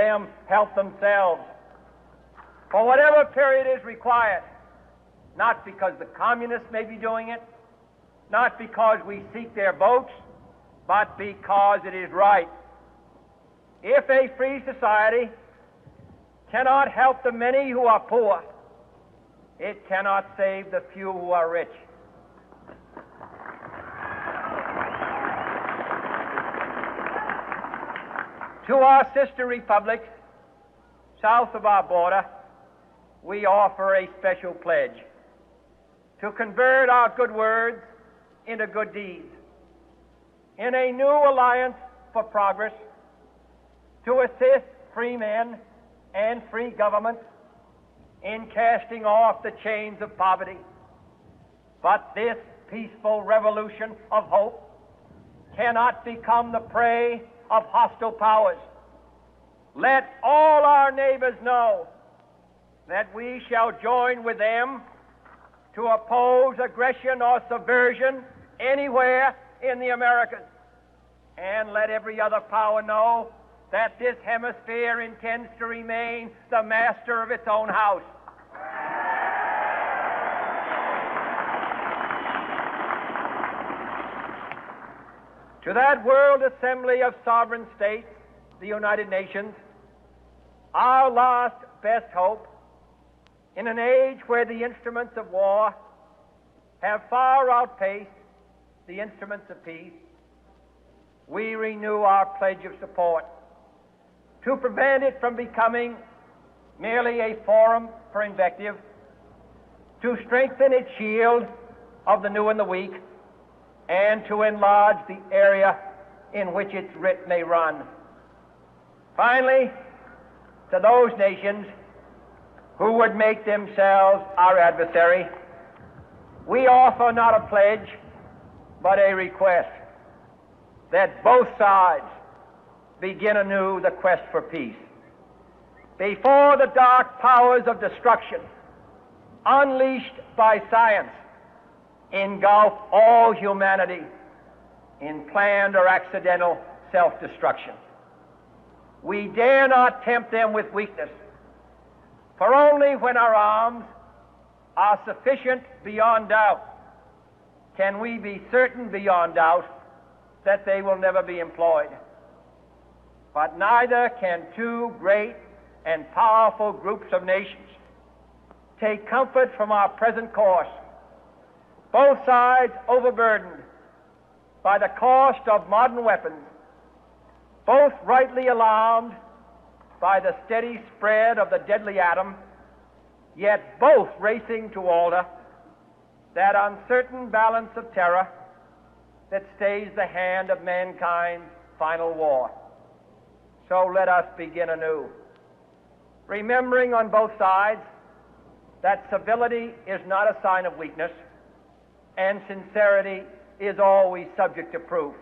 them help themselves for whatever period is required, not because the communists may be doing it, not because we seek their votes, but because it is right. If a free society cannot help the many who are poor. It cannot save the few who are rich. To our sister republics south of our border, we offer a special pledge to convert our good words into good deeds, in a new alliance for progress, to assist free men and free governments in casting off the chains of poverty. But this peaceful revolution of hope cannot become the prey of hostile powers. Let all our neighbors know that we shall join with them to oppose aggression or subversion anywhere in the Americas. And let every other power know that this hemisphere intends to remain the master of its own house. To that World Assembly of Sovereign States, the United Nations, our last best hope, in an age where the instruments of war have far outpaced the instruments of peace, we renew our pledge of support to prevent it from becoming merely a forum for invective, to strengthen its shield of the new and the weak, and to enlarge the area in which its writ may run. Finally, to those nations who would make themselves our adversary, we offer not a pledge, but a request that both sides begin anew the quest for peace. Before the dark powers of destruction, unleashed by science, engulf all humanity in planned or accidental self-destruction, we dare not tempt them with weakness, for only when our arms are sufficient beyond doubt can we be certain beyond doubt that they will never be employed. But neither can two great and powerful groups of nations take comfort from our present course, both sides overburdened by the cost of modern weapons, both rightly alarmed by the steady spread of the deadly atom, yet both racing to alter that uncertain balance of terror that stays the hand of mankind's final war. So let us begin anew, remembering on both sides that civility is not a sign of weakness, and sincerity is always subject to proof.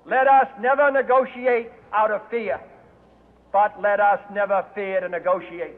Let us never negotiate out of fear, but let us never fear to negotiate.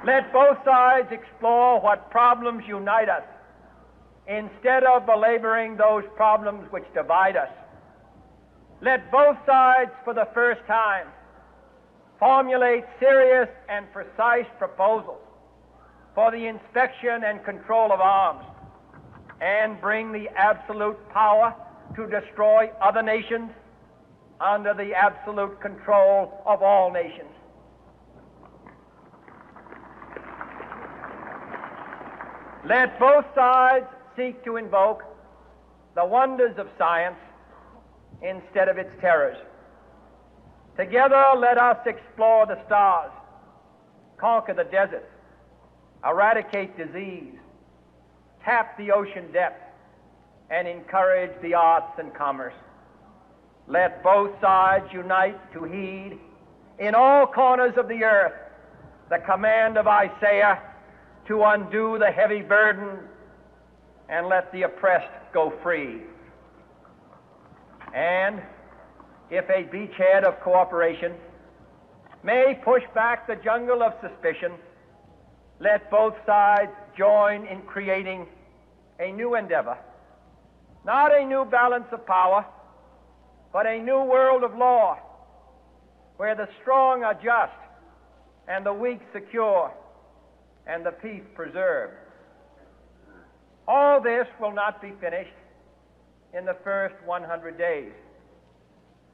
Let both sides explore what problems unite us, instead of belaboring those problems which divide us. Let both sides, for the first time, formulate serious and precise proposals for the inspection and control of arms, and bring the absolute power to destroy other nations under the absolute control of all nations. Let both sides seek to invoke the wonders of science instead of its terrors. Together, let us explore the stars, conquer the deserts, eradicate disease, tap the ocean depths, and encourage the arts and commerce. Let both sides unite to heed in all corners of the earth the command of Isaiah to undo the heavy burden and let the oppressed go free. And if a beachhead of cooperation may push back the jungle of suspicion, let both sides join in creating a new endeavor, not a new balance of power, but a new world of law, where the strong are just and the weak secure and the peace preserved. All this will not be finished in the first 100 days,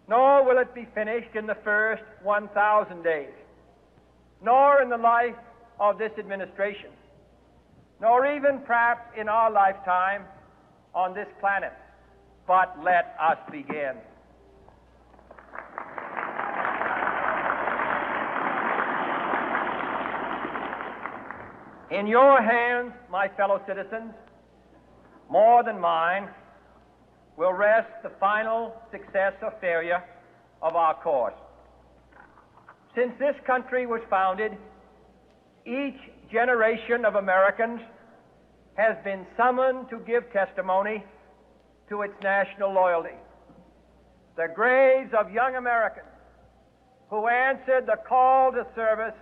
nor will it be finished in the first 1,000 days, nor in the life of this administration, nor even perhaps in our lifetime on this planet. But let us begin. In your hands, my fellow citizens, more than mine, will rest the final success or failure of our course. Since this country was founded, each generation of Americans has been summoned to give testimony to its national loyalty. The graves of young Americans who answered the call to service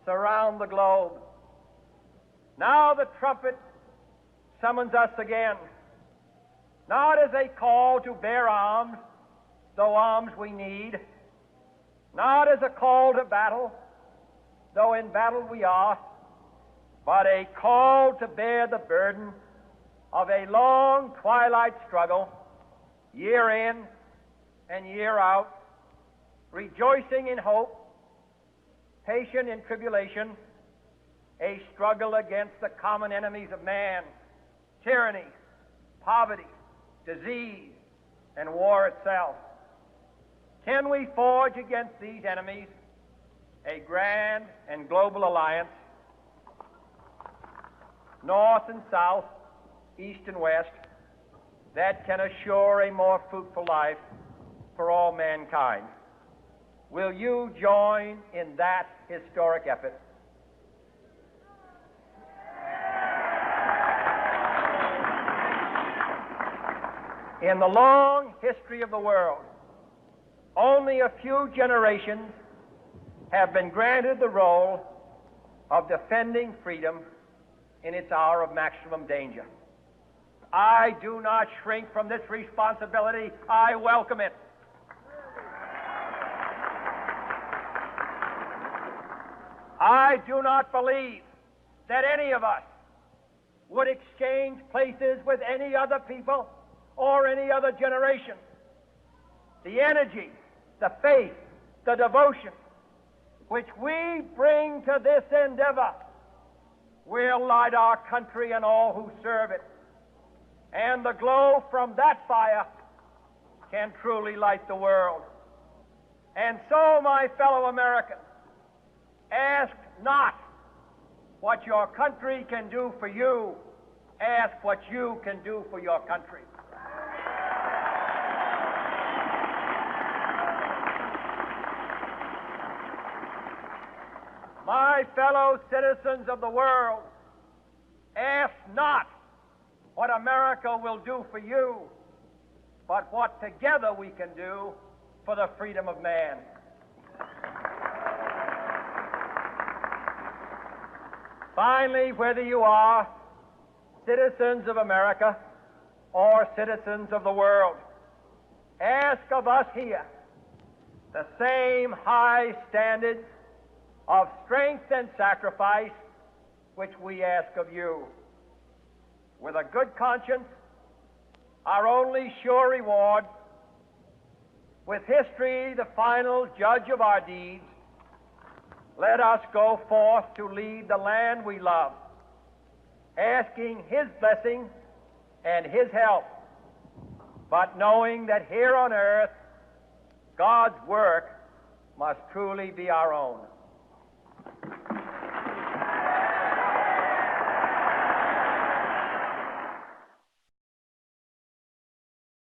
surround the globe. Now the trumpet summons us again, not as a call to bear arms, though arms we need, not as a call to battle, though in battle we are, but a call to bear the burden of a long twilight struggle, year in and year out, rejoicing in hope, patient in tribulation, a struggle against the common enemies of man, tyranny, poverty, disease, and war itself. Can we forge against these enemies a grand and global alliance, north and south, east and west, that can assure a more fruitful life for all mankind? Will you join in that historic effort? In the long history of the world, only a few generations have been granted the role of defending freedom in its hour of maximum danger. I do not shrink from this responsibility. I welcome it. I do not believe that any of us would exchange places with any other people or any other generation. The energy, the faith, the devotion which we bring to this endeavor will light our country and all who serve it. And the glow from that fire can truly light the world. And so, my fellow Americans, ask not what your country can do for you, ask what you can do for your country. My fellow citizens of the world, ask not what America will do for you, but what together we can do for the freedom of man. Finally, whether you are citizens of America or citizens of the world, ask of us here the same high standards of strength and sacrifice which we ask of you. With a good conscience, our only sure reward, with history the final judge of our deeds, let us go forth to lead the land we love, asking His blessing and His help, but knowing that here on earth, God's work must truly be our own.